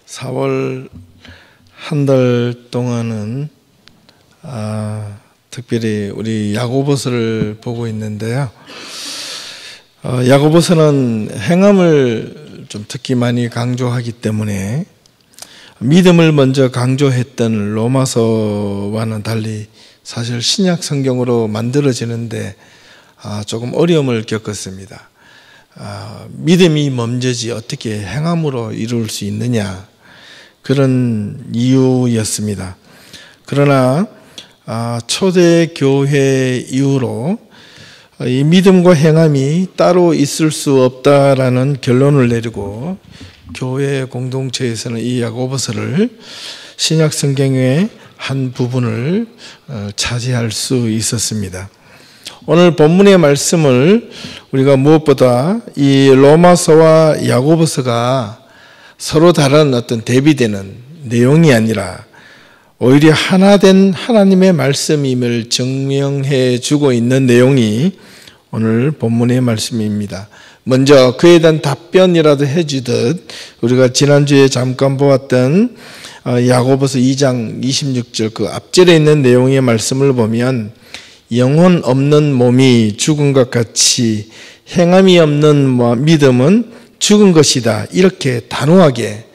4월 한 달 동안은 특별히 우리 야고보서를 보고 있는데요. 야고보서는 행함을 좀 특히 많이 강조하기 때문에 믿음을 먼저 강조했던 로마서와는 달리 사실 신약 성경으로 만들어지는데 조금 어려움을 겪었습니다. 믿음이 먼저지 어떻게 행함으로 이룰 수 있느냐, 그런 이유였습니다. 그러나 초대교회 이후로 이 믿음과 행함이 따로 있을 수 없다라는 결론을 내리고 교회 공동체에서는 이 야고보서를 신약 성경의 한 부분을 차지할 수 있었습니다. 오늘 본문의 말씀을 우리가 무엇보다 이 로마서와 야고보서가 서로 다른 어떤 대비되는 내용이 아니라 오히려 하나된 하나님의 말씀임을 증명해 주고 있는 내용이 오늘 본문의 말씀입니다. 먼저 그에 대한 답변이라도 해주듯 우리가 지난주에 잠깐 보았던 야고보서 2장 26절 그 앞절에 있는 내용의 말씀을 보면 영혼 없는 몸이 죽은 것 같이 행함이 없는 믿음은 죽은 것이다, 이렇게 단호하게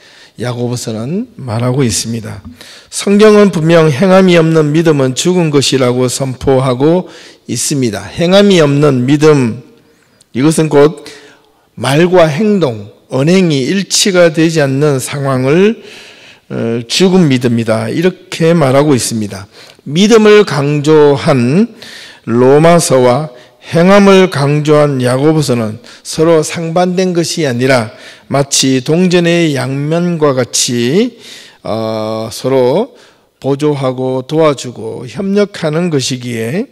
야고보서는 말하고 있습니다. 성경은 분명 행함이 없는 믿음은 죽은 것이라고 선포하고 있습니다. 행함이 없는 믿음, 이것은 곧 말과 행동, 언행이 일치가 되지 않는 상황을 죽은 믿음이다, 이렇게 말하고 있습니다. 믿음을 강조한 로마서와 행함을 강조한 야고보서는 서로 상반된 것이 아니라 마치 동전의 양면과 같이 서로 보조하고 도와주고 협력하는 것이기에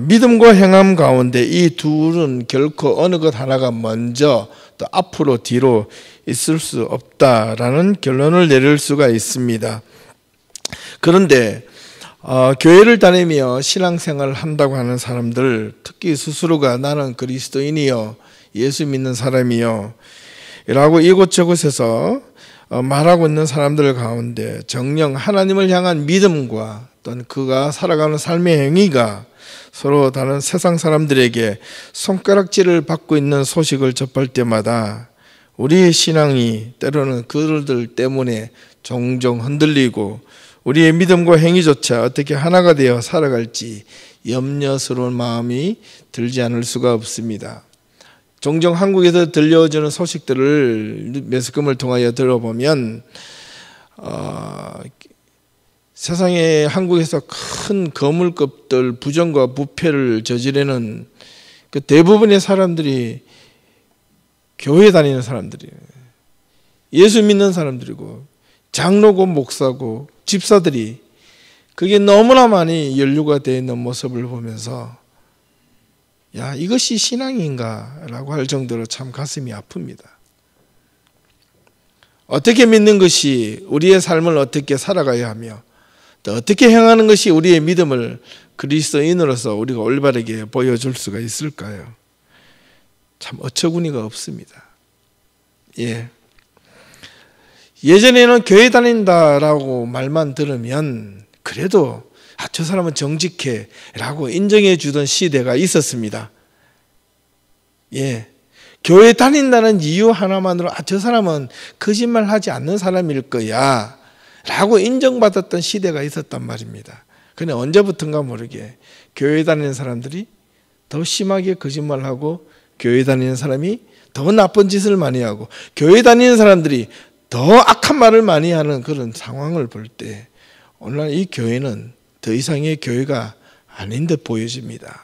믿음과 행함 가운데 이 둘은 결코 어느 것 하나가 먼저 또 앞으로 뒤로 있을 수 없다라는 결론을 내릴 수가 있습니다. 그런데 교회를 다니며 신앙생활을 한다고 하는 사람들, 특히 스스로가 나는 그리스도인이요, 예수 믿는 사람이요 라고 이곳저곳에서 말하고 있는 사람들 가운데 정녕 하나님을 향한 믿음과 또는 그가 살아가는 삶의 행위가 서로 다른 세상 사람들에게 손가락질을 받고 있는 소식을 접할 때마다 우리의 신앙이 때로는 그들들 때문에 종종 흔들리고 우리의 믿음과 행위조차 어떻게 하나가 되어 살아갈지 염려스러운 마음이 들지 않을 수가 없습니다. 종종 한국에서 들려주는 소식들을 매스컴을 통하여 들어보면 세상에 한국에서 큰 거물급들 부정과 부패를 저지르는 그 대부분의 사람들이 교회 다니는 사람들이에요. 예수 믿는 사람들이고 장로고 목사고 집사들이 그게 너무나 많이 연루가 되어 있는 모습을 보면서 야, 이것이 신앙인가 라고 할 정도로 참 가슴이 아픕니다. 어떻게 믿는 것이 우리의 삶을 어떻게 살아가야 하며 또 어떻게 행하는 것이 우리의 믿음을 그리스도인으로서 우리가 올바르게 보여줄 수가 있을까요? 참 어처구니가 없습니다. 예전에는 교회 다닌다라고 말만 들으면 그래도 저 사람은 정직해 라고 인정해 주던 시대가 있었습니다. 교회 다닌다는 이유 하나만으로 저 사람은 거짓말하지 않는 사람일 거야 라고 인정받았던 시대가 있었단 말입니다. 그런데 언제부턴가 모르게 교회 다니는 사람들이 더 심하게 거짓말하고 교회 다니는 사람이 더 나쁜 짓을 많이 하고 교회 다니는 사람들이 더 악한 말을 많이 하는 그런 상황을 볼 때 오늘날 이 교회는 더 이상의 교회가 아닌 듯 보여집니다.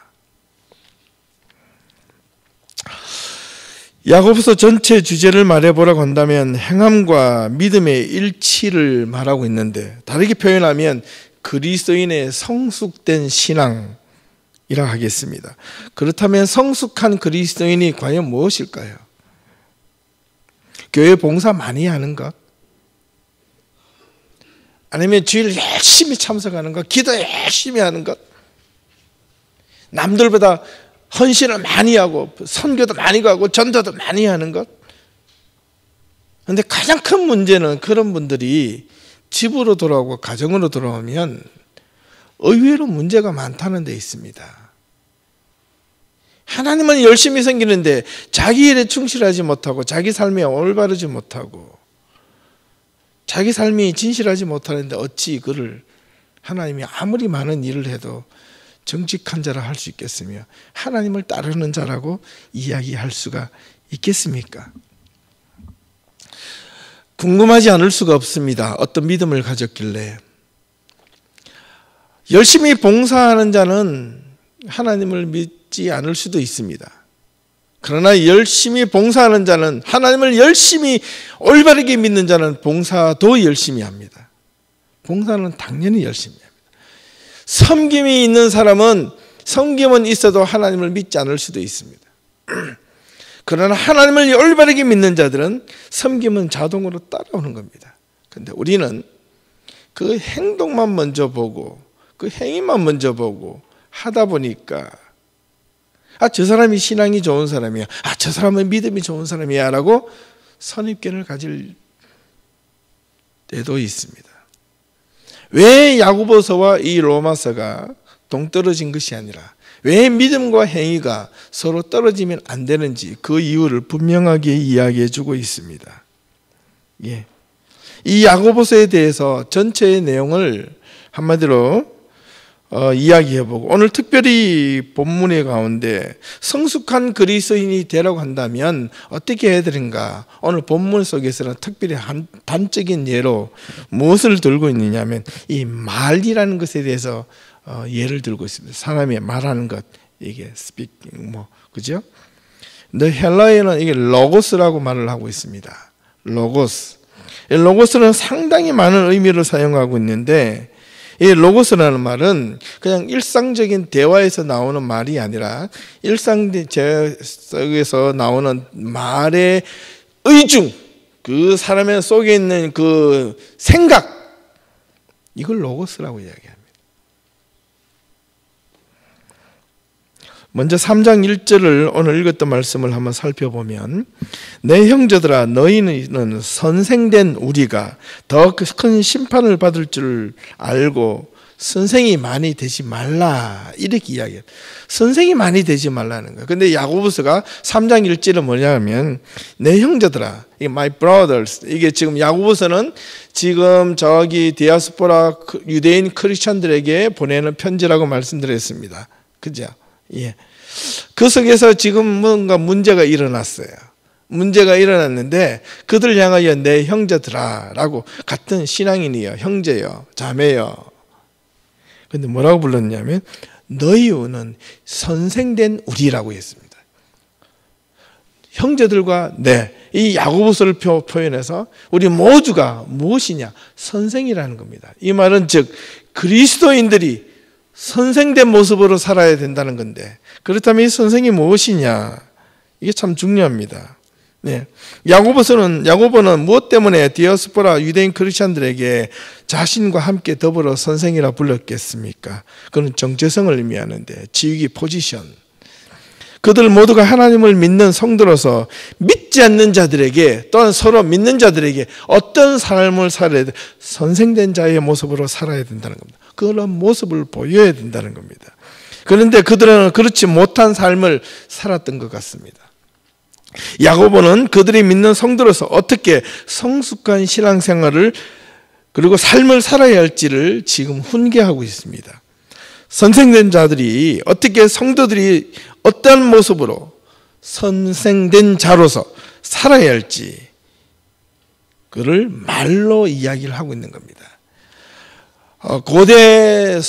야고보서 전체 주제를 말해보라고 한다면 행함과 믿음의 일치를 말하고 있는데 다르게 표현하면 그리스도인의 성숙된 신앙이라 하겠습니다. 그렇다면 성숙한 그리스도인이 과연 무엇일까요? 교회 봉사 많이 하는 것? 아니면 주일 열심히 참석하는 것? 기도 열심히 하는 것? 남들보다 헌신을 많이 하고 선교도 많이 가고 전도도 많이 하는 것? 그런데 가장 큰 문제는 그런 분들이 집으로 돌아오고 가정으로 돌아오면 의외로 문제가 많다는 데 있습니다. 하나님은 열심히 섬기는데 자기 일에 충실하지 못하고 자기 삶에 올바르지 못하고 자기 삶이 진실하지 못하는데 어찌 그를 하나님이 아무리 많은 일을 해도 정직한 자라 할 수 있겠으며 하나님을 따르는 자라고 이야기할 수가 있겠습니까? 궁금하지 않을 수가 없습니다. 어떤 믿음을 가졌길래. 열심히 봉사하는 자는 하나님을 믿지 않을 수도 있습니다. 그러나 열심히 봉사하는 자는, 하나님을 열심히 올바르게 믿는 자는 봉사도 열심히 합니다. 봉사는 당연히 열심히 합니다. 섬김이 있는 사람은 섬김은 있어도 하나님을 믿지 않을 수도 있습니다. 그러나 하나님을 올바르게 믿는 자들은 섬김은 자동으로 따라오는 겁니다. 그런데 우리는 그 행동만 먼저 보고 그 행위만 먼저 보고 하다 보니까 저 사람이 신앙이 좋은 사람이야, 저 사람은 믿음이 좋은 사람이야 라고 선입견을 가질 때도 있습니다. 왜 야고보서와 이 로마서가 동떨어진 것이 아니라 왜 믿음과 행위가 서로 떨어지면 안 되는지 그 이유를 분명하게 이야기해 주고 있습니다. 이 야고보서에 대해서 전체의 내용을 한마디로 이야기해보고, 오늘 특별히 본문의 가운데 성숙한 그리스도인이 되라고 한다면 어떻게 해야 되는가, 오늘 본문 속에서는 특별히 단적인 예로 무엇을 들고 있느냐면 이 말이라는 것에 대해서 예를 들고 있습니다. 사람이 말하는 것, 이게 스피킹 그죠? 근데 헬라어에는 이게 로고스라고 말을 하고 있습니다. 로고스는 상당히 많은 의미를 사용하고 있는데, 이 로고스라는 말은 그냥 일상적인 대화에서 나오는 말이 아니라 일상 속에서 나오는 말의 의중, 그 사람의 속에 있는 그 생각, 이걸 로고스라고 이야기합니다. 먼저 3장 1절을 오늘 읽었던 말씀을 한번 살펴보면, 내 형제들아 너희는 선생된 우리가 더 큰 심판을 받을 줄 알고 선생이 많이 되지 말라, 이렇게 이야기해요. 선생이 많이 되지 말라는 거예요. 근데 야고보서가 3장 1절은 뭐냐면 내 형제들아, my brothers, 이게 지금 야고보서는 지금 저기 디아스포라 유대인 크리스천들에게 보내는 편지라고 말씀드렸습니다. 그죠? 그 속에서 지금 뭔가 문제가 일어났어요. 문제가 일어났는데 그들 향하여 내 형제들아 라고, 같은 신앙인이요, 형제요, 자매요. 근데 뭐라고 불렀냐면 너희는 선생된 우리라고 했습니다. 형제들과 이 야고보서를 표현해서 우리 모두가 무엇이냐, 선생이라는 겁니다. 이 말은 즉 그리스도인들이 선생된 모습으로 살아야 된다는 건데, 그렇다면 이 선생이 무엇이냐, 이게 참 중요합니다. 야고보는 무엇 때문에 디아스포라 유대인 크리스천들에게 자신과 함께 더불어 선생이라 불렀겠습니까? 그는 정체성을 의미하는데, 지위기, 포지션. 그들 모두가 하나님을 믿는 성도로서 믿지 않는 자들에게, 또한 서로 믿는 자들에게 어떤 삶을 살아야 돼? 선생된 자의 모습으로 살아야 된다는 겁니다. 그런 모습을 보여야 된다는 겁니다. 그런데 그들은 그렇지 못한 삶을 살았던 것 같습니다. 야고보는 그들이 믿는 성도로서 어떻게 성숙한 신앙생활을 그리고 삶을 살아야 할지를 지금 훈계하고 있습니다. 선생된 자들이 어떻게, 성도들이 어떤 모습으로 선생된 자로서 살아야 할지 그를 말로 이야기를 하고 있는 겁니다. 고대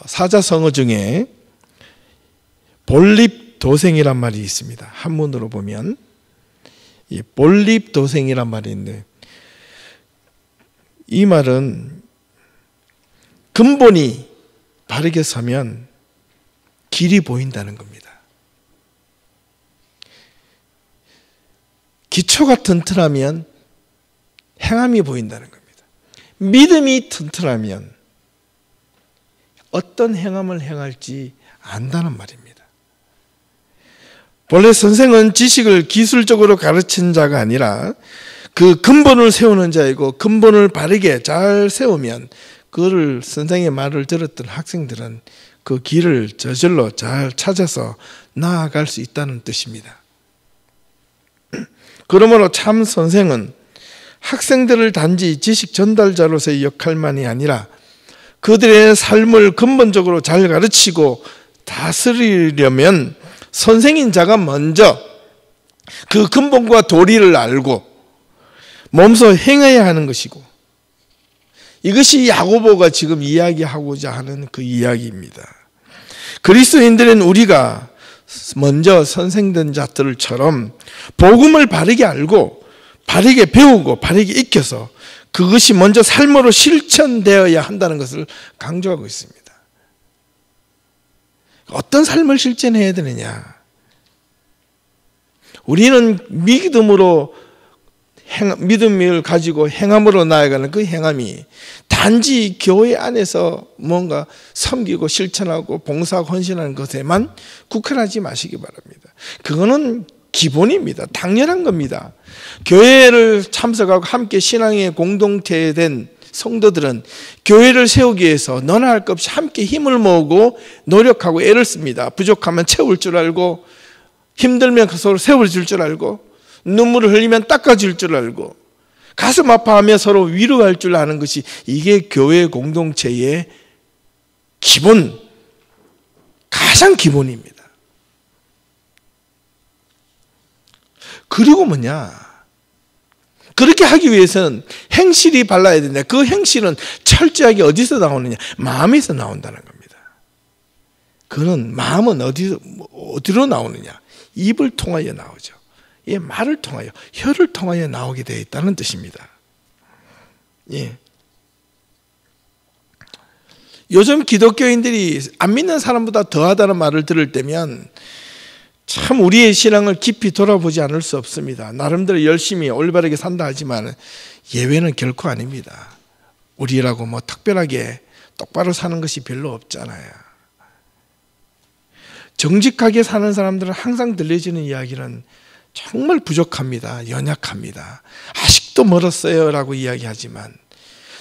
사자성어 중에 본립도생이란 말이 있습니다. 한문으로 보면 이 본립도생이란 말이 있는데, 이 말은 근본이 바르게 서면 길이 보인다는 겁니다. 기초가 튼튼하면 행함이 보인다는 겁니다. 믿음이 튼튼하면 어떤 행함을 행할지 안다는 말입니다. 본래 선생은 지식을 기술적으로 가르치는 자가 아니라 그 근본을 세우는 자이고, 근본을 바르게 잘 세우면 그를 선생의 말을 들었던 학생들은 그 길을 저절로 잘 찾아서 나아갈 수 있다는 뜻입니다. 그러므로 참 선생은 학생들을 단지 지식 전달자로서의 역할만이 아니라 그들의 삶을 근본적으로 잘 가르치고 다스리려면 선생인 자가 먼저 그 근본과 도리를 알고 몸소 행해야 하는 것이고, 이것이 야고보가 지금 이야기하고자 하는 그 이야기입니다. 그리스도인들은 우리가 먼저 선생된 자들처럼 복음을 바르게 알고 바르게 배우고 바르게 익혀서 그것이 먼저 삶으로 실천되어야 한다는 것을 강조하고 있습니다. 어떤 삶을 실천해야 되느냐? 우리는 믿음을 가지고 행함으로 나아가는 그 행함이 단지 교회 안에서 뭔가 섬기고 실천하고 봉사하고 헌신하는 것에만 국한하지 마시기 바랍니다. 그거는 기본입니다. 당연한 겁니다. 교회를 참석하고 함께 신앙의 공동체에 된 성도들은 교회를 세우기 위해서 너나 할 것 없이 함께 힘을 모으고 노력하고 애를 씁니다. 부족하면 채울 줄 알고, 힘들면 서로 세워줄 줄 알고, 눈물을 흘리면 닦아줄 줄 알고, 가슴 아파하며 서로 위로할 줄 아는 것이 이게 교회 공동체의 기본, 가장 기본입니다. 그리고 그렇게 하기 위해서는 행실이 발라야 된다. 그 행실은 철저하게 어디서 나오느냐? 마음에서 나온다는 겁니다. 그는 마음은 어디로 나오느냐? 입을 통하여 나오죠. 예, 말을 통하여, 혀를 통하여 나오게 되어 있다는 뜻입니다. 예. 요즘 기독교인들이 안 믿는 사람보다 더하다는 말을 들을 때면 참 우리의 신앙을 깊이 돌아보지 않을 수 없습니다. 나름대로 열심히 올바르게 산다 하지만 예외는 결코 아닙니다. 우리라고 특별하게 똑바로 사는 것이 별로 없잖아요. 정직하게 사는 사람들은 항상 들려지는 이야기는 정말 부족합니다. 연약합니다. 아직도 멀었어요 라고 이야기하지만,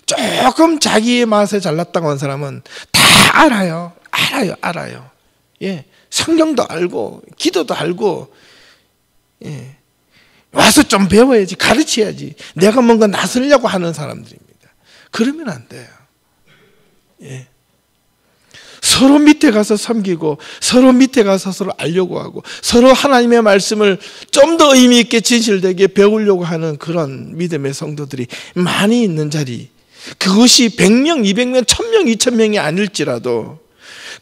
조금 자기의 맛에 잘났다고 하는 사람은 다 알아요. 예, 성경도 알고 기도도 알고, 예, 와서 좀 배워야지, 가르쳐야지, 내가 뭔가 나서려고 하는 사람들입니다. 그러면 안 돼요. 예. 서로 밑에 가서 섬기고, 서로 밑에 가서 서로 알려고 하고, 서로 하나님의 말씀을 좀 더 의미 있게 진실되게 배우려고 하는 그런 믿음의 성도들이 많이 있는 자리, 그것이 100명, 200명, 1000명, 2000명이 아닐지라도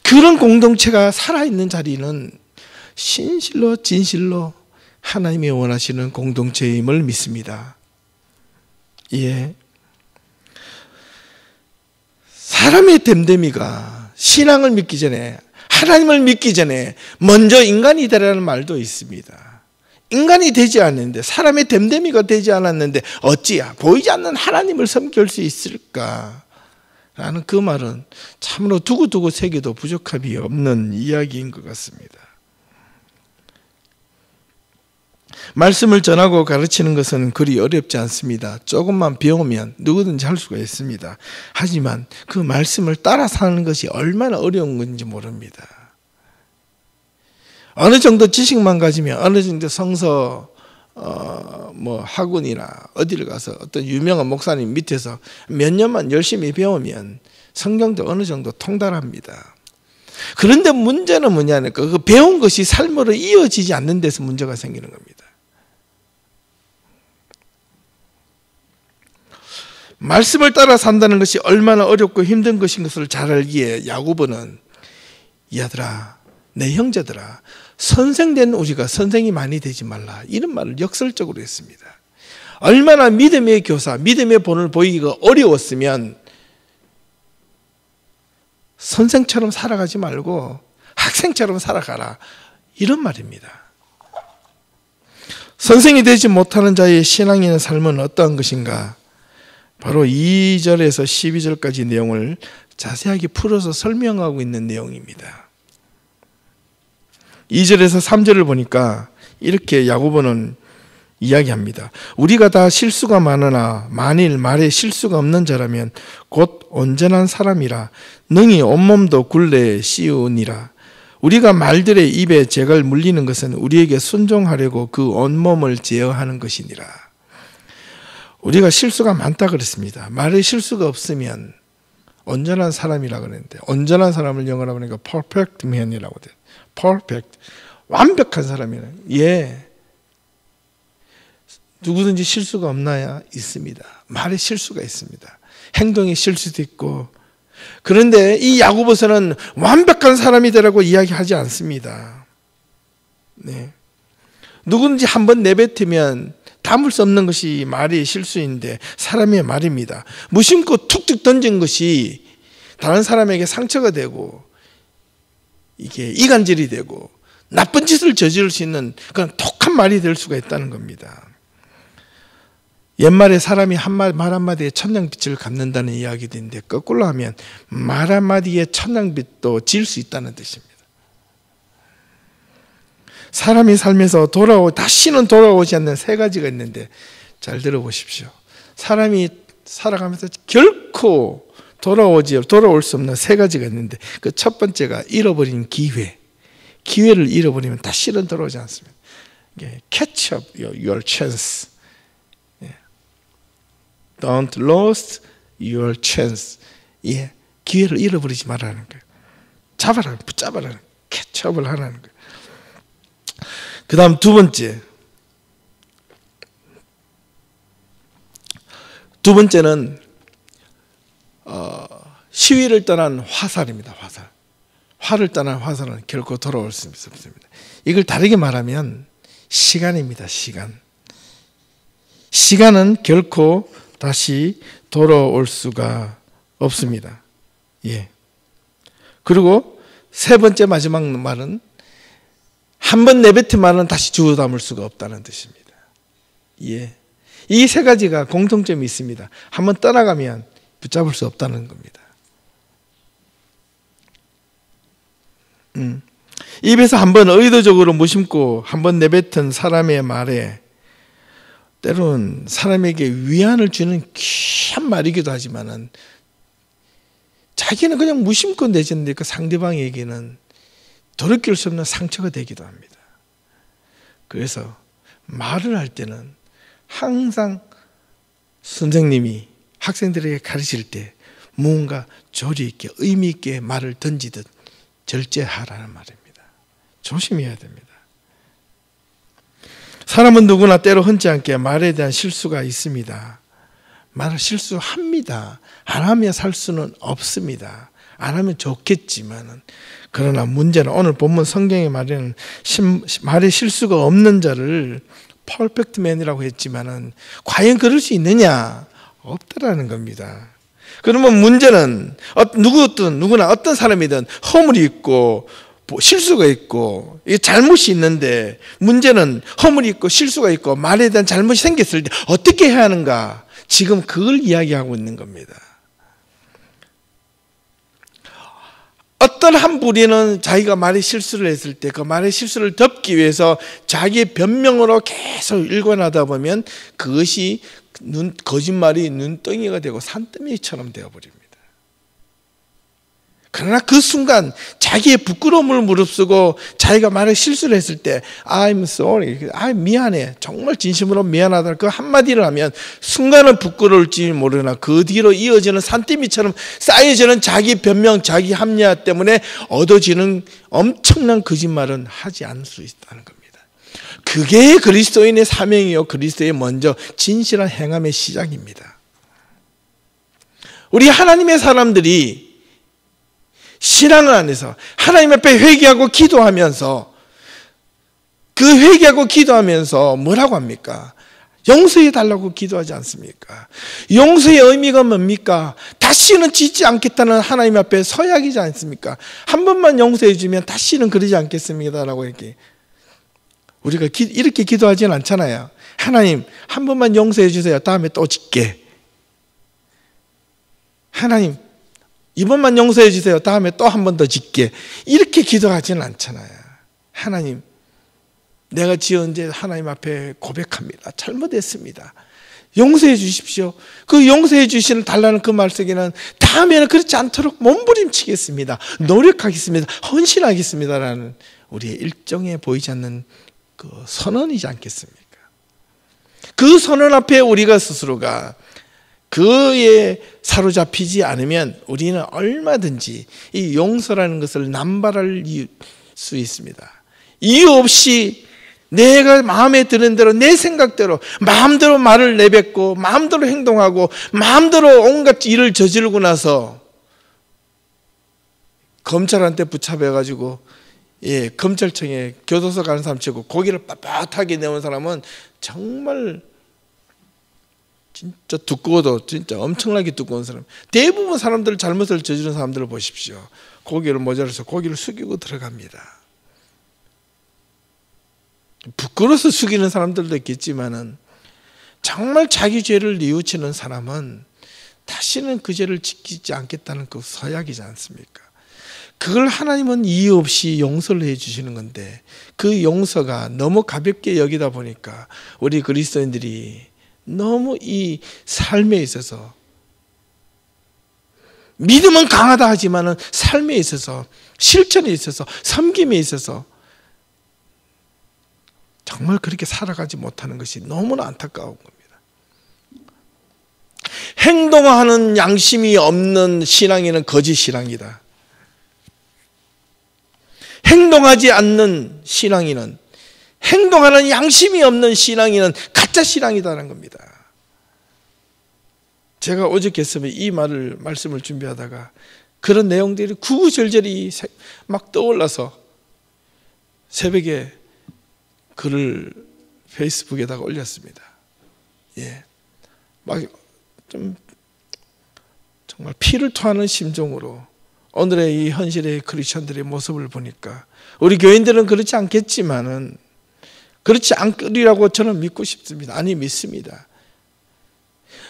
그런 공동체가 살아있는 자리는 신실로 진실로 하나님이 원하시는 공동체임을 믿습니다. 예. 사람의 됨됨이가 신앙을 믿기 전에, 하나님을 믿기 전에 먼저 인간이 되라는 말도 있습니다. 인간이 되지 않는데, 사람의 됨됨이가 되지 않았는데 어찌야 보이지 않는 하나님을 섬길 수 있을까? 라는 그 말은 참으로 두고두고 새겨도 부족함이 없는 이야기인 것 같습니다. 말씀을 전하고 가르치는 것은 그리 어렵지 않습니다. 조금만 배우면 누구든지 할 수가 있습니다. 하지만 그 말씀을 따라 사는 것이 얼마나 어려운 건지 모릅니다. 어느 정도 지식만 가지면, 어느 정도 성서 학원이나 어디를 가서 어떤 유명한 목사님 밑에서 몇 년만 열심히 배우면 성경도 어느 정도 통달합니다. 그런데 문제는 뭐냐니까 그 배운 것이 삶으로 이어지지 않는 데서 문제가 생기는 겁니다. 말씀을 따라 산다는 것이 얼마나 어렵고 힘든 것인 것을 잘 알기에 야고보는, 이 아들아, 내 형제들아, 선생된 우리가 선생이 많이 되지 말라, 이런 말을 역설적으로 했습니다. 얼마나 믿음의 교사, 믿음의 본을 보이기가 어려웠으면 선생처럼 살아가지 말고 학생처럼 살아가라, 이런 말입니다. 선생이 되지 못하는 자의 신앙인의 삶은 어떠한 것인가? 바로 2절에서 12절까지 내용을 자세하게 풀어서 설명하고 있는 내용입니다. 2절에서 3절을 보니까 이렇게 야고보는 이야기합니다. 우리가 다 실수가 많으나 만일 말에 실수가 없는 자라면 곧 온전한 사람이라 능히 온몸도 굴레에 씌우니라. 우리가 말들의 입에 재갈 물리는 것은 우리에게 순종하려고 그 온몸을 제어하는 것이니라. 우리가 실수가 많다 그랬습니다. 말에 실수가 없으면 온전한 사람이라 그랬는데, 온전한 사람을 영어로 하니까 perfect man이라고 돼요. perfect, 완벽한 사람이라. 예. 누구든지 실수가 없나요? 있습니다. 말에 실수가 있습니다. 행동에 실수도 있고. 그런데 이 야고보서는 완벽한 사람이 되라고 이야기하지 않습니다. 네. 누구든지 한번 내뱉으면 담을 수 없는 것이 말의 실수인데 사람의 말입니다. 무심코 툭툭 던진 것이 다른 사람에게 상처가 되고 이게 이간질이 되고 나쁜 짓을 저지를 수 있는 그런 독한 말이 될 수가 있다는 겁니다. 옛말에 사람이 말 한마디에 천냥빚을 갚는다는 이야기도 있는데 거꾸로 하면 말 한마디에 천냥빚도 질 수 있다는 뜻입니다. 사람이 살면서 다시는 돌아오지 않는 세 가지가 있는데 잘 들어보십시오. 사람이 살아가면서 결코 돌아올 수 없는 세 가지가 있는데 그 첫 번째가 잃어버린 기회를 잃어버리면 다시는 돌아오지 않습니다. Catch up your chance. Don't lose your chance. 예, 기회를 잃어버리지 말라는 거예요. 붙잡아라는 거예요. 캐치업을 하라는 거예요. 그 다음 두 번째는 시위를 떠난 화살입니다. 화를 떠난 화살은 결코 돌아올 수 없습니다. 이걸 다르게 말하면 시간입니다. 시간은 결코 다시 돌아올 수가 없습니다. 예. 그리고 세 번째 마지막 말은 한 번 내뱉은 말은 다시 주워 담을 수가 없다는 뜻입니다. 예. 이 세 가지가 공통점이 있습니다. 한 번 떠나가면 붙잡을 수 없다는 겁니다. 입에서 한 번 의도적으로 무심코 한 번 내뱉은 사람의 말에 때로는 사람에게 위안을 주는 귀한 말이기도 하지만은 자기는 그냥 무심코 내줬는데 그 상대방에게는 돌이킬 수 없는 상처가 되기도 합니다. 그래서 말을 할 때는 항상 선생님이 학생들에게 가르칠 때 뭔가 조리 있게 의미 있게 말을 던지듯 절제하라는 말입니다. 조심해야 됩니다. 사람은 누구나 때로 흔치 않게 말에 대한 실수가 있습니다. 말을 실수합니다. 안 하면 살 수는 없습니다. 안 하면 좋겠지만은 그러나 문제는 오늘 본문 성경의 말에는 말에 실수가 없는 자를 퍼펙트 맨이라고 했지만은 과연 그럴 수 있느냐? 없다라는 겁니다. 그러면 문제는 누구나 어떤 사람이든 허물이 있고 실수가 있고 잘못이 있는데 문제는 허물이 있고 실수가 있고 말에 대한 잘못이 생겼을 때 어떻게 해야 하는가? 지금 그걸 이야기하고 있는 겁니다. 어떤 한 부리는 자기가 말에 실수를 했을 때 그 말의 실수를 덮기 위해서 자기의 변명으로 계속 일관하다 보면 그것이 거짓말이 눈덩이가 되고 산더미처럼 되어버립니다. 그러나 그 순간 자기의 부끄러움을 무릅쓰고 자기가 말에 실수를 했을 때 I'm sorry, 미안해, 정말 진심으로 미안하다 그 한마디를 하면 순간은 부끄러울지 모르나 그 뒤로 이어지는 산더미처럼 쌓여지는 자기 변명, 자기 합리화 때문에 얻어지는 엄청난 거짓말은 하지 않을 수 있다는 겁니다. 그게 그리스도인의 사명이요 그리스도의 먼저 진실한 행함의 시작입니다. 우리 하나님의 사람들이 신앙 안에서 하나님 앞에 회개하고 기도하면서 그 회개하고 기도하면서 뭐라고 합니까? 용서해 달라고 기도하지 않습니까? 용서의 의미가 뭡니까? 다시는 짓지 않겠다는 하나님 앞에 서약이지 않습니까? 한 번만 용서해 주면 다시는 그러지 않겠습니다라고 이렇게 우리가 이렇게 기도하지는 않잖아요. 하나님 한 번만 용서해 주세요. 다음에 또 짓게. 하나님 이번만 용서해 주세요. 다음에 또 한 번 더 짓게. 이렇게 기도하지는 않잖아요. 하나님, 내가 지은 죄 하나님 앞에 고백합니다. 잘못했습니다. 용서해 주십시오. 그 용서해 주시는 달라는 그 말 속에는 다음에는 그렇지 않도록 몸부림치겠습니다. 노력하겠습니다. 헌신하겠습니다라는 우리의 일정에 보이지 않는 그 선언이지 않겠습니까? 그 선언 앞에 우리가 스스로가 그에 사로잡히지 않으면 우리는 얼마든지 이 용서라는 것을 남발할 수 있습니다. 이유 없이 내가 마음에 드는 대로 내 생각대로 마음대로 말을 내뱉고 마음대로 행동하고 마음대로 온갖 일을 저지르고 나서 검찰한테 붙잡혀가지고 검찰청에 교도소 가는 사람 치고 고기를 빳빳하게 내온 사람은 정말 진짜 두꺼워도 진짜 엄청나게 두꺼운 사람. 대부분 사람들 잘못을 저지른 사람들을 보십시오. 고기를 모자라서 고기를 숙이고 들어갑니다. 부끄러워서 숙이는 사람들도 있겠지만은 정말 자기 죄를 뉘우치는 사람은 다시는 그 죄를 지키지 않겠다는 그 서약이지 않습니까? 그걸 하나님은 이유 없이 용서를 해주시는 건데 그 용서가 너무 가볍게 여기다 보니까 우리 그리스도인들이 너무 이 삶에 있어서 믿음은 강하다 하지만은 삶에 있어서 실천에 있어서 섬김에 있어서 정말 그렇게 살아가지 못하는 것이 너무나 안타까운 겁니다. 행동하는 양심이 없는 신앙인은 거짓 신앙이다. 행동하지 않는 신앙인은, 행동하는 양심이 없는 신앙인은 가짜 신앙이다라는 겁니다. 제가 어저께서는 이 말씀을 준비하다가 그런 내용들이 구구절절히 막 떠올라서 새벽에 글을 페이스북에다가 올렸습니다. 막 좀 정말 피를 토하는 심정으로 오늘의 이 현실의 크리스천들의 모습을 보니까 우리 교인들은 그렇지 않겠지만은 그렇지 않으리라고 저는 믿고 싶습니다. 아니 믿습니다.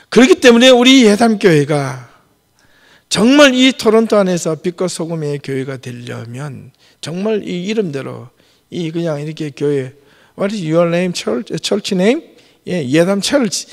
그렇기 때문에 우리 예담교회가 정말 이 토론토 안에서 빛과 소금의 교회가 되려면 정말 이 이름대로 이 그냥 이렇게 교회 What is your name? Church name? 예담 Church.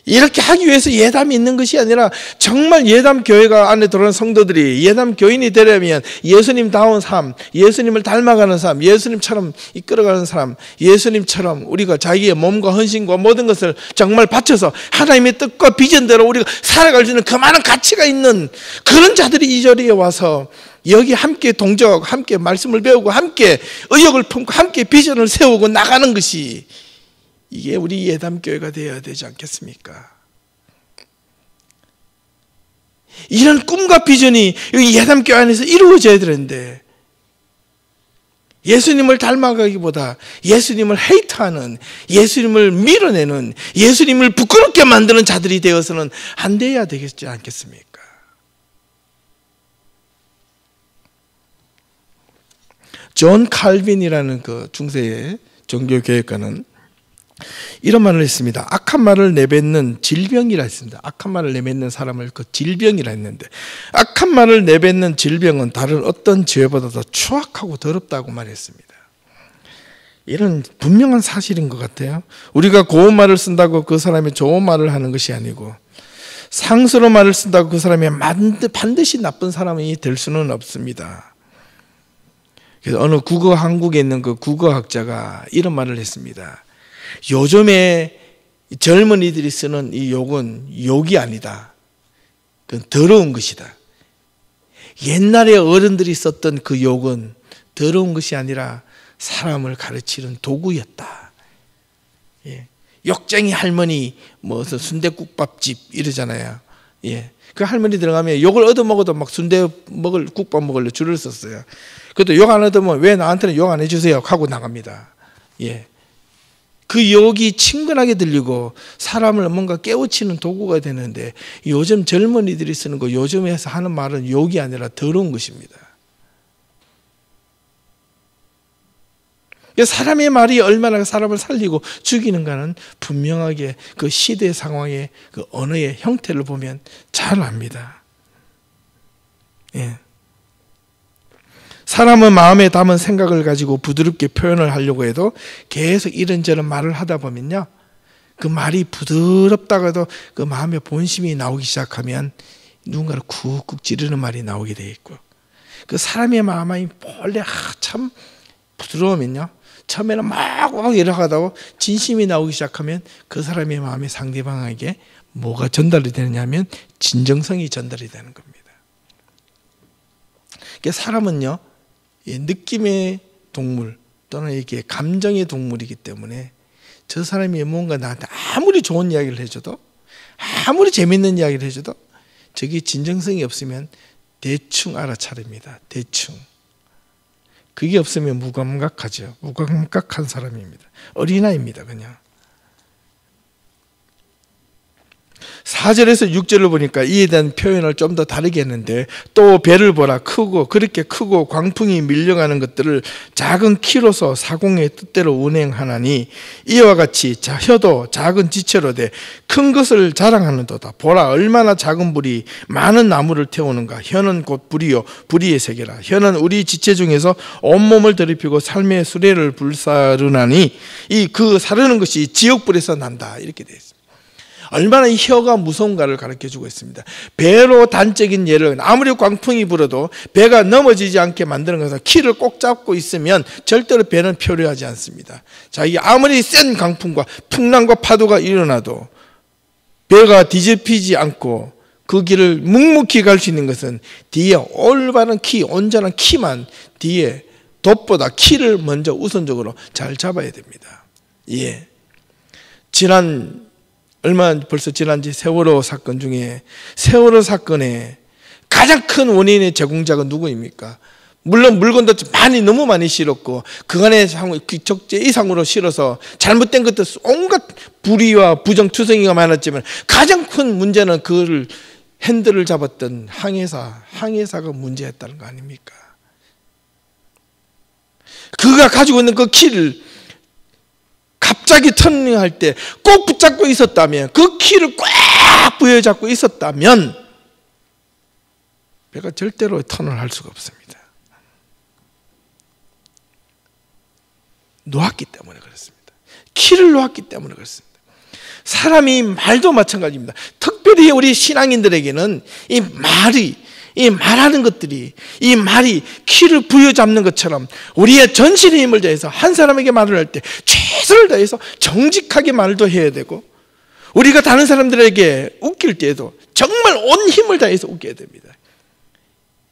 이렇게 하기 위해서 예담이 있는 것이 아니라 정말 예담 교회가 안에 들어오는 성도들이 예담 교인이 되려면 예수님다운 삶, 예수님을 닮아가는 삶, 예수님처럼 이끌어가는 사람, 예수님처럼 우리가 자기의 몸과 헌신과 모든 것을 정말 바쳐서 하나님의 뜻과 비전대로 우리가 살아갈 수 있는 그 많은 가치가 있는 그런 자들이 이 자리에 와서 여기 함께 동조하고 함께 말씀을 배우고 함께 의욕을 품고 함께 비전을 세우고 나가는 것이 이게 우리 예담교회가 되어야 되지 않겠습니까? 이런 꿈과 비전이 예담교회 안에서 이루어져야 되는데 예수님을 닮아가기보다 예수님을 헤이트하는, 예수님을 밀어내는, 예수님을 부끄럽게 만드는 자들이 되어서는 안 돼야 되겠지 않겠습니까? 존 칼빈이라는 그 중세의 종교교육가는 이런 말을 했습니다. 악한 말을 내뱉는 질병이라 했습니다. 악한 말을 내뱉는 사람을 그 질병이라 했는데 악한 말을 내뱉는 질병은 다른 어떤 죄보다 더 추악하고 더럽다고 말했습니다. 이런 분명한 사실인 것 같아요. 우리가 고운 말을 쓴다고 그 사람이 좋은 말을 하는 것이 아니고 상스러운 말을 쓴다고 그 사람이 반드시 나쁜 사람이 될 수는 없습니다. 그래서 어느 한국에 있는 그 국어학자가 이런 말을 했습니다. 요즘에 젊은이들이 쓰는 이 욕은 욕이 아니다. 그건 더러운 것이다. 옛날에 어른들이 썼던 그 욕은 더러운 것이 아니라 사람을 가르치는 도구였다. 욕쟁이 할머니 무슨 순댓국밥집 이러잖아요. 그 할머니 들어가면 욕을 얻어먹어도 막 국밥 먹으려 줄을 섰어요. 그래도 욕 안 얻으면 왜 나한테는 욕 안 해주세요 하고 나갑니다. 그 욕이 친근하게 들리고 사람을 뭔가 깨우치는 도구가 되는데 요즘 젊은이들이 쓰는 거, 요즘에서 하는 말은 욕이 아니라 더러운 것입니다. 사람의 말이 얼마나 사람을 살리고 죽이는가는 분명하게 그 시대 상황의 그 언어의 형태를 보면 잘 압니다. 사람은 마음에 담은 생각을 가지고 부드럽게 표현을 하려고 해도 계속 이런저런 말을 하다 보면요, 그 말이 부드럽다가도 그 마음의 본심이 나오기 시작하면 누군가를 쿡쿡 찌르는 말이 나오게 돼 있고, 그 사람의 마음이 원래 참 부드러우면요, 처음에는 막 이러다가 진심이 나오기 시작하면 그 사람의 마음이 상대방에게 뭐가 전달이 되느냐면 진정성이 전달이 되는 겁니다. 그러니까 사람은요, 느낌의 동물 또는 이게 감정의 동물이기 때문에 저 사람이 뭔가 나한테 아무리 좋은 이야기를 해줘도, 아무리 재밌는 이야기를 해줘도 저게 진정성이 없으면 대충 알아차립니다. 대충. 그게 없으면 무감각하죠. 무감각한 사람입니다. 어린아이입니다. 그냥. 4절에서 6절을 보니까 이에 대한 표현을 좀 더 다르게 했는데, 또 배를 보라. 크고 그렇게 크고 광풍이 밀려가는 것들을 작은 키로서 사공의 뜻대로 운행하나니 이와 같이 혀도 작은 지체로 돼 큰 것을 자랑하는도다. 보라, 얼마나 작은 불이 많은 나무를 태우는가. 혀는 곧 불이요 불의의 세계라. 혀는 우리 지체 중에서 온몸을 더럽히고 삶의 수레를 불사르나니 이 그 사르는 것이 지옥불에서 난다. 이렇게 되어 있습니다. 얼마나 이 혀가 무서운가를 가르쳐주고 있습니다. 배로 단적인 예를, 아무리 광풍이 불어도 배가 넘어지지 않게 만드는 것은 키를 꼭 잡고 있으면 절대로 배는 표류하지 않습니다. 자, 이 아무리 센 강풍과 풍랑과 파도가 일어나도 배가 뒤집히지 않고 그 길을 묵묵히 갈 수 있는 것은 뒤에 올바른 키, 온전한 키만 뒤에 돛보다 키를 먼저 우선적으로 잘 잡아야 됩니다. 예. 벌써 지난지 세월호 사건 중에 세월호 사건의 가장 큰 원인의 제공자가 누구입니까? 물론 물건도 너무 많이 실었고 그간의 적재 이상으로 실어서 잘못된 것도 온갖 불의와 부정투성이가 많았지만 가장 큰 문제는 그를 핸들을 잡았던 항해사가 문제였다는 거 아닙니까? 그가 가지고 있는 그 키를 갑자기 터닝할 때 꼭 붙잡고 있었다면, 그 키를 꽉 부여잡고 있었다면 배가 절대로 턴을 할 수가 없습니다. 놓았기 때문에 그렇습니다. 키를 놓았기 때문에 그렇습니다. 사람이 말도 마찬가지입니다. 특별히 우리 신앙인들에게는 이 말하는 것들이, 이 말이 키를 부여잡는 것처럼 우리의 전신의 힘을 다해서 한 사람에게 말을 할 때 최선을 다해서 정직하게 말도 해야 되고, 우리가 다른 사람들에게 웃길 때에도 정말 온 힘을 다해서 웃겨야 됩니다.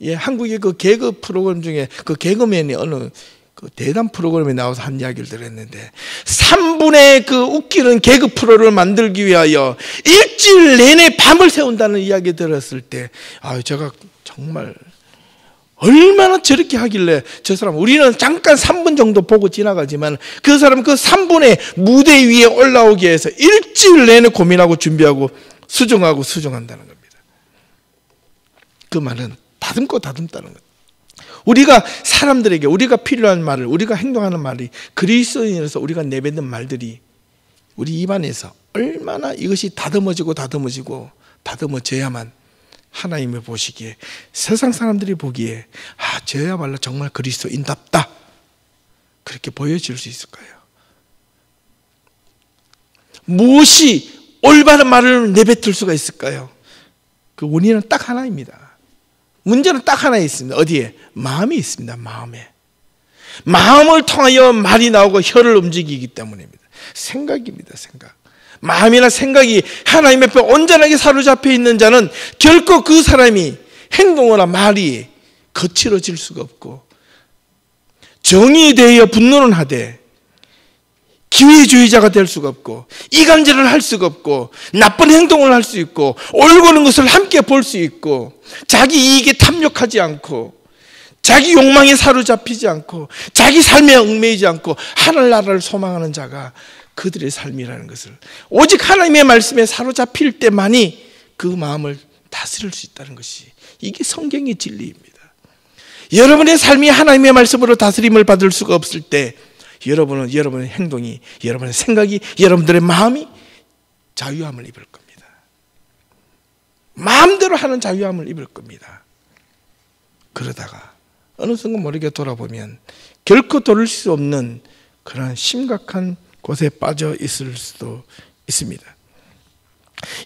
예, 한국의 그 개그 프로그램 중에 그 개그맨이 어느 그 대담 프로그램에 나와서 한 이야기를 들었는데, 3분의 그 웃기는 개그 프로를 만들기 위하여 일주일 내내 밤을 새운다는 이야기 들었을 때, 제가 정말 얼마나 저렇게 하길래 저 사람, 우리는 잠깐 3분 정도 보고 지나가지만 그 사람은 그 3분의 무대 위에 올라오기 위해서 일주일 내내 고민하고 준비하고 수정한다는 겁니다. 그 말은 다듬다는 것. 우리가 사람들에게 우리가 필요한 말을, 우리가 행동하는 말이, 그리스도인으로서 우리가 내뱉는 말들이 우리 입안에서 얼마나 이것이 다듬어져야만 하나님이 보시기에, 세상 사람들이 보기에 저야말로 정말 그리스도인답다, 그렇게 보여질 수 있을까요? 무엇이 올바른 말을 내뱉을 수가 있을까요? 그 원인은 딱 하나입니다. 문제는 딱 하나 있습니다. 어디에? 마음이 있습니다. 마음을 통하여 말이 나오고 혀를 움직이기 때문입니다. 생각입니다. 생각. 마음이나 생각이 하나님 앞에 온전하게 사로잡혀 있는 자는 결코 그 사람이 행동이나 말이 거칠어질 수가 없고, 정의에 대하여 분노는 하되 기회주의자가 될 수가 없고, 이간질을 할 수가 없고, 나쁜 행동을 할 수 있고, 옳고 그른 것을 함께 볼 수 있고, 자기 이익에 탐욕하지 않고, 자기 욕망에 사로잡히지 않고, 자기 삶에 얽매이지 않고 하늘나라를 소망하는 자가 그들의 삶이라는 것을, 오직 하나님의 말씀에 사로잡힐 때만이 그 마음을 다스릴 수 있다는 것이, 이게 성경의 진리입니다. 여러분의 삶이 하나님의 말씀으로 다스림을 받을 수가 없을 때 여러분의 행동이, 여러분의 생각이, 여러분들의 마음이 자유함을 입을 겁니다. 마음대로 하는 자유함을 입을 겁니다. 그러다가 어느 순간 모르게 돌아보면 결코 돌을 수 없는 그런 심각한 곳에 빠져 있을 수도 있습니다.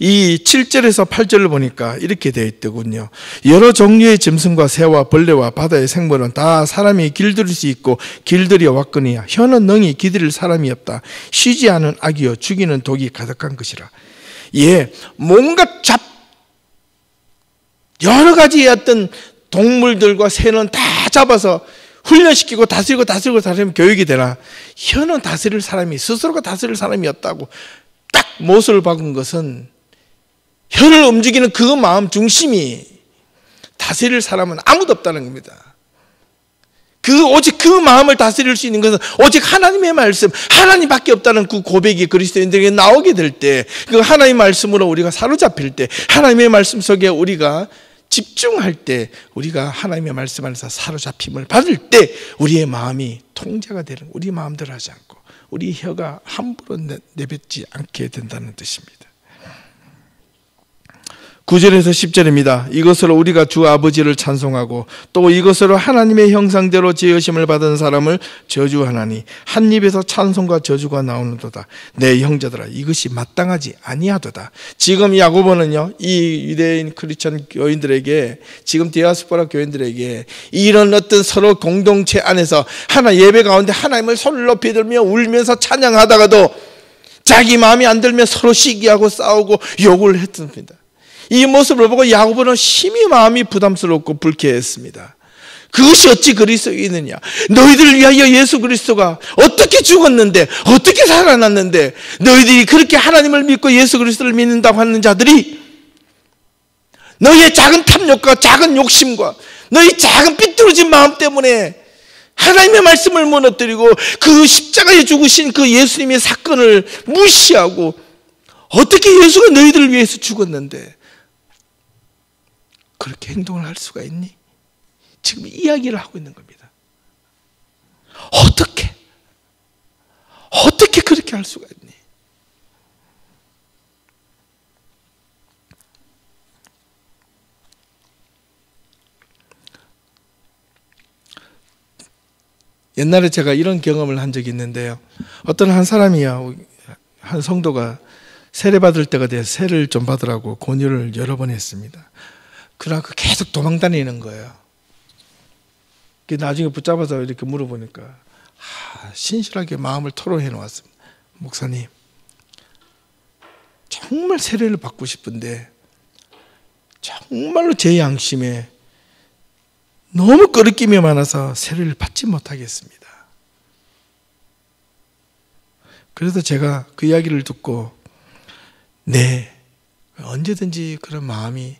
이 7절에서 8절을 보니까 이렇게 되어 있더군요. 여러 종류의 짐승과 새와 벌레와 바다의 생물은 다 사람이 길들일 수 있고 길들여 왔거니 혀는 능히 기들일 사람이 없다. 쉬지 않은 악이요 죽이는 독이 가득한 것이라. 예, 뭔가 여러 가지의 어떤 동물들과 새는 다 잡아서 훈련시키고 다스리고 교육이 되나 혀는 다스릴 사람이 스스로가 다스릴 사람이 없다고 딱 못을 박은 것은 혀를 움직이는 그 마음 중심이 다스릴 사람은 아무도 없다는 겁니다. 오직 그 마음을 다스릴 수 있는 것은 오직 하나님의 말씀, 하나님밖에 없다는 그 고백이 그리스도인들에게 나오게 될 때, 그 하나님의 말씀으로 우리가 사로잡힐 때, 하나님의 말씀 속에 우리가 집중할 때, 우리가 하나님의 말씀 안에서 사로잡힘을 받을 때 우리의 마음이 통제가 되는, 우리 마음대로 하지 않고 우리 혀가 함부로 내뱉지 않게 된다는 뜻입니다. 9절에서 10절입니다. 이것으로 우리가 주 아버지를 찬송하고 또 이것으로 하나님의 형상대로 지으심을 받은 사람을 저주하나니 한 입에서 찬송과 저주가 나오는도다. 내 형제들아, 이것이 마땅하지 아니하도다. 지금 야고보는요, 이 유대인 크리스천 교인들에게, 지금 디아스포라 교인들에게 이런 어떤 서로 공동체 안에서 하나 예배 가운데 하나님을 손을 높이 들며 울면서 찬양하다가도 자기 마음이 안 들면 서로 시기하고 싸우고 욕을 했습니다. 이 모습을 보고 야고보는 심히 마음이 부담스럽고 불쾌했습니다. 그것이 어찌 그리스도이느냐? 너희들을 위하여 예수 그리스도가 어떻게 죽었는데, 어떻게 살아났는데, 너희들이 그렇게 하나님을 믿고 예수 그리스도를 믿는다고 하는 자들이 너희의 작은 탐욕과 작은 욕심과 너희 작은 삐뚤어진 마음 때문에 하나님의 말씀을 무너뜨리고 그 십자가에 죽으신 그 예수님의 사건을 무시하고 어떻게 예수가 너희들을 위해서 죽었는데 그렇게 행동을 할 수가 있니? 지금 이야기를 하고 있는 겁니다. 어떻게 그렇게 할 수가 있니? 옛날에 제가 이런 경험을 한 적이 있는데요. 어떤 한 사람이요, 한 성도가 세례받을 때가 돼서 세례를 좀 받으라고 권유를 여러 번 했습니다. 그러고 계속 도망다니는 거예요. 나중에 붙잡아서 이렇게 물어보니까 신실하게 마음을 토로해 놓았습니다. 목사님, 정말 세례를 받고 싶은데 정말로 제 양심에 너무 끄리낌이 많아서 세례를 받지 못하겠습니다. 그래서 제가 그 이야기를 듣고 네, 언제든지 그런 마음이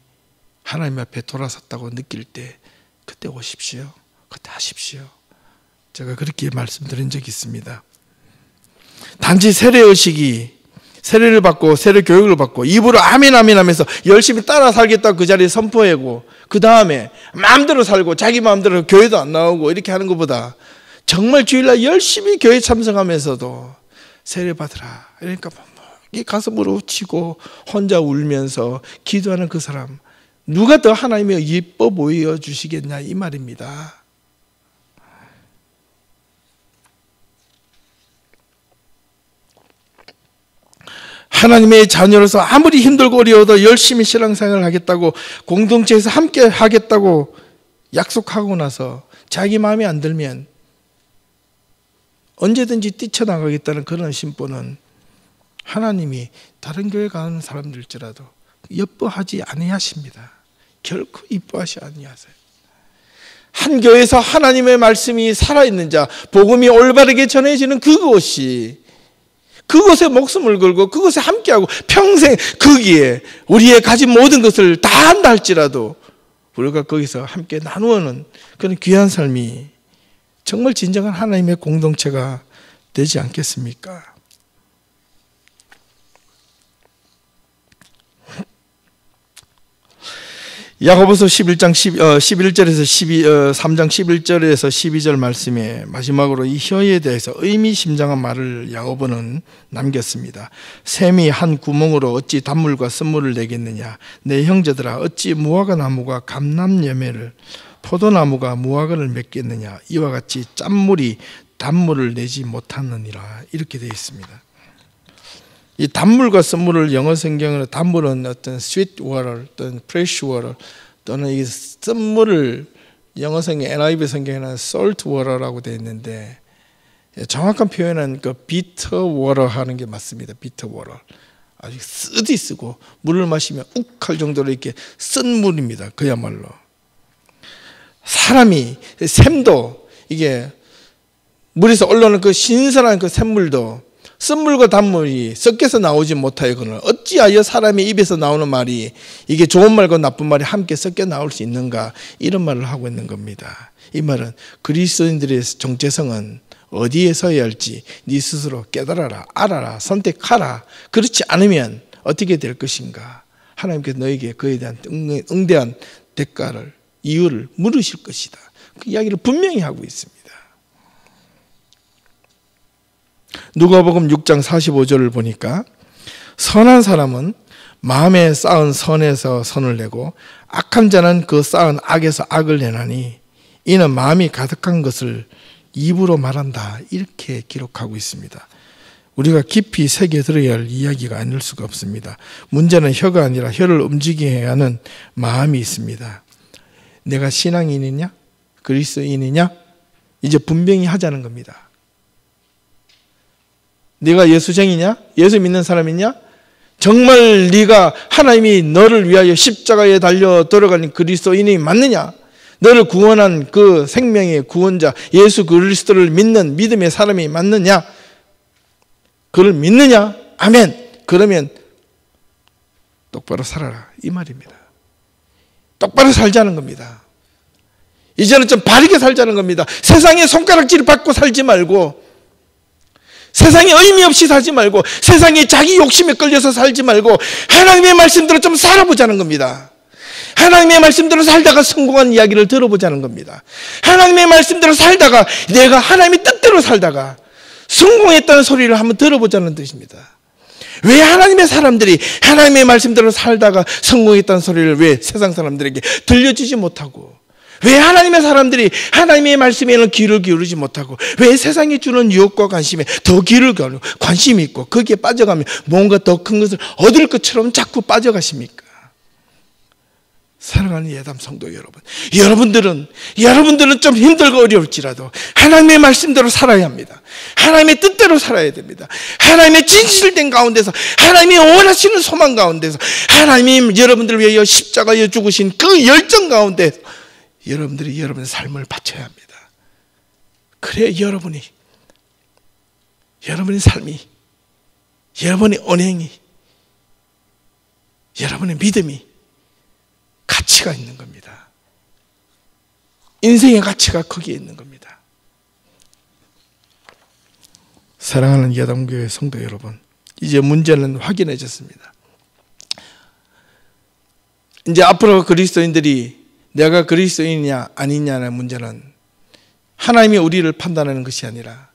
하나님 앞에 돌아섰다고 느낄 때 그때 오십시오. 그때 하십시오. 제가 그렇게 말씀드린 적이 있습니다. 단지 세례의식이, 세례를 받고 세례 교육을 받고 입으로 아멘 아멘 하면서 열심히 따라 살겠다고 그 자리에 선포하고 그 다음에 마음대로 살고 자기 마음대로 교회도 안 나오고 이렇게 하는 것보다 정말 주일날 열심히 교회 참석하면서도 세례 받으라. 그러니까 가슴으로 치고 혼자 울면서 기도하는 그 사람, 누가 더 하나님의 예뻐 보여 주시겠냐 이 말입니다. 하나님의 자녀로서 아무리 힘들고 어려워도 열심히 신앙생활을 하겠다고, 공동체에서 함께 하겠다고 약속하고 나서 자기 마음에 안 들면 언제든지 뛰쳐나가겠다는 그런 심보는 하나님이 다른 교회 가는 사람들일지라도 예뻐하지 아니하십니다. 결코 이뻐하지 아니하세요. 한 교회에서 하나님의 말씀이 살아있는 자, 복음이 올바르게 전해지는 그곳에 목숨을 걸고 그곳에 함께하고 평생 거기에 우리의 가진 모든 것을 다 한다 할지라도 우리가 거기서 함께 나누어는 그런 귀한 삶이 정말 진정한 하나님의 공동체가 되지 않겠습니까? 야고보서 11장 11절에서 3장 11절에서 12절 말씀에 마지막으로 이 혀에 대해서 의미심장한 말을 야고보는 남겼습니다. 샘이 한 구멍으로 어찌 단물과 쓴물을 내겠느냐? 내 형제들아, 어찌 무화과 나무가 감람열매를 포도나무가 무화과를 맺겠느냐 이와 같이 짠물이 단물을 내지 못하느니라 이렇게 되어 있습니다. 이 단물과 쓴물을 영어 성경으로 단물은 어떤 sweet water 또는 fresh water 또는 이 쓴물을 영어 성경 NIV 성경에는 salt water라고 되어 있는데 정확한 표현은 그 bitter water 하는 게 맞습니다. bitter water. 아주 쓰디 쓰고 물을 마시면 욱할 정도로 이렇게 쓴 물입니다. 그야말로 사람이 샘도 이게 물에서 올라오는 그 신선한 그 샘물도 쓴물과 단물이 섞여서 나오지 못하여거늘 어찌하여 사람의 입에서 나오는 말이 이게 좋은 말과 나쁜 말이 함께 섞여 나올 수 있는가 이런 말을 하고 있는 겁니다. 이 말은 그리스도인들의 정체성은 어디에 서야 할지 네 스스로 깨달아라, 알아라, 선택하라. 그렇지 않으면 어떻게 될 것인가. 하나님께서 너에게 그에 대한 응대한 대가를 이유를 물으실 것이다. 그 이야기를 분명히 하고 있습니다. 누가복음 6장 45절을 보니까 선한 사람은 마음에 쌓은 선에서 선을 내고 악한 자는 그 쌓은 악에서 악을 내나니 이는 마음이 가득한 것을 입으로 말한다 이렇게 기록하고 있습니다. 우리가 깊이 새겨 들어야 할 이야기가 아닐 수가 없습니다. 문제는 혀가 아니라 혀를 움직이게 하는 마음이 있습니다. 내가 신앙인이냐 그리스도인이냐 이제 분명히 하자는 겁니다. 네가 예수쟁이냐 예수 믿는 사람이냐 정말 네가 하나님이 너를 위하여 십자가에 달려 돌아가는 그리스도인이 맞느냐 너를 구원한 그 생명의 구원자 예수 그리스도를 믿는 믿음의 사람이 맞느냐 그를 믿느냐 아멘 그러면 똑바로 살아라 이 말입니다. 똑바로 살자는 겁니다. 이제는 좀 바르게 살자는 겁니다. 세상에 손가락질 받고 살지 말고 세상에 의미 없이 살지 말고 세상에 자기 욕심에 끌려서 살지 말고 하나님의 말씀대로 좀 살아보자는 겁니다. 하나님의 말씀대로 살다가 성공한 이야기를 들어보자는 겁니다. 하나님의 말씀대로 살다가 내가 하나님의 뜻대로 살다가 성공했다는 소리를 한번 들어보자는 뜻입니다. 왜 하나님의 사람들이 하나님의 말씀대로 살다가 성공했다는 소리를 왜 세상 사람들에게 들려주지 못하고 왜 하나님의 사람들이 하나님의 말씀에는 귀를 기울이지 못하고 왜 세상이 주는 유혹과 관심에 더 귀를 기울이고 관심이 있고 거기에 빠져가면 뭔가 더 큰 것을 얻을 것처럼 자꾸 빠져가십니까? 사랑하는 예담 성도 여러분, 여러분들은 좀 힘들고 어려울지라도 하나님의 말씀대로 살아야 합니다. 하나님의 뜻대로 살아야 됩니다. 하나님의 진실된 가운데서 하나님이 원하시는 소망 가운데서 하나님이 여러분들을 위하여 십자가에 죽으신 그 열정 가운데 여러분들이 여러분의 삶을 바쳐야 합니다. 그래야 여러분의 삶이 여러분의 언행이 여러분의 믿음이 가치가 있는 겁니다. 인생의 가치가 거기에 있는 겁니다. 사랑하는 예담교회 성도 여러분, 이제 문제는 확인해졌습니다. 이제 앞으로 그리스도인들이 내가 그리스도인이냐 아니냐는 문제는 하나님이 우리를 판단하는 것이 아니라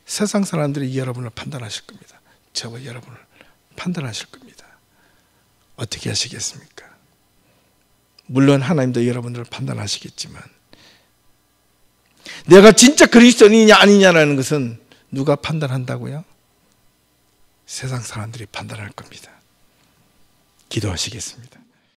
세상 사람들이 여러분을 판단하실 겁니다. 저와 여러분을 판단하실 겁니다. 어떻게 하시겠습니까? 물론 하나님도 여러분들을 판단하시겠지만 내가 진짜 그리스도인이냐 아니냐라는 것은 누가 판단한다고요? 세상 사람들이 판단할 겁니다. 기도하시겠습니다.